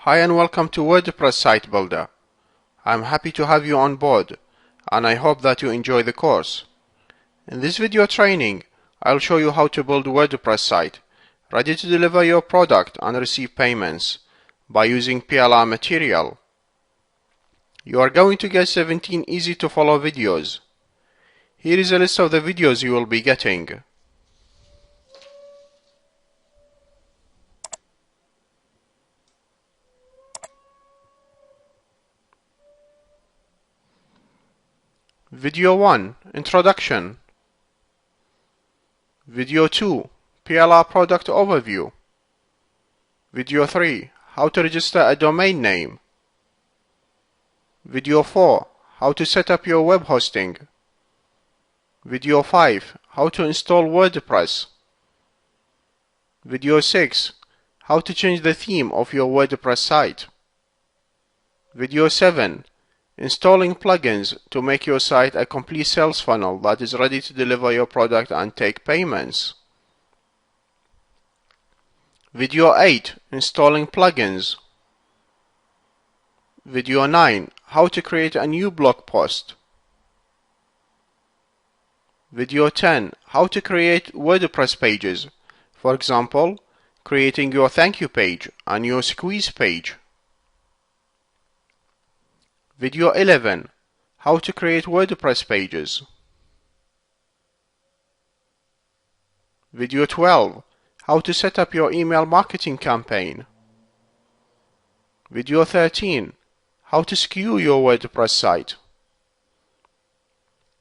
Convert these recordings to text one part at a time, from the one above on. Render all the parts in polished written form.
Hi and welcome to WordPress Site Builder. I'm happy to have you on board and I hope that you enjoy the course. In this video training, I'll show you how to build a WordPress site ready to deliver your product and receive payments by using PLR material. You are going to get 17 easy to follow videos. Here is a list of the videos you will be getting. Video 1, Introduction. Video 2, PLR Product Overview. Video 3, How to register a domain name. Video 4, How to set up your web hosting. Video 5, How to install WordPress. Video 6, How to change the theme of your WordPress site. Video 7, Installing plugins to make your site a complete sales funnel that is ready to deliver your product and take payments. Video 8, Installing plugins. Video 9, How to create a new blog post. Video 10, How to create WordPress pages. For example, creating your thank you page and your squeeze page. Video 11, How to create WordPress pages. Video 12, How to set up your email marketing campaign. Video 13, How to SKU your WordPress site.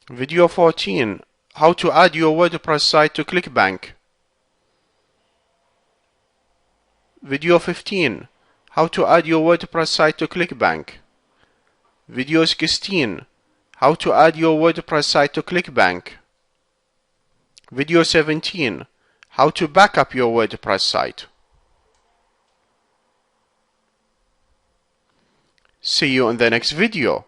Video 14, How to add your WordPress site to ClickBank. Video 15, How to add your WordPress site to ClickBank. Video 16, How to add your WordPress site to ClickBank. Video 17, How to backup your WordPress site. See you in the next video.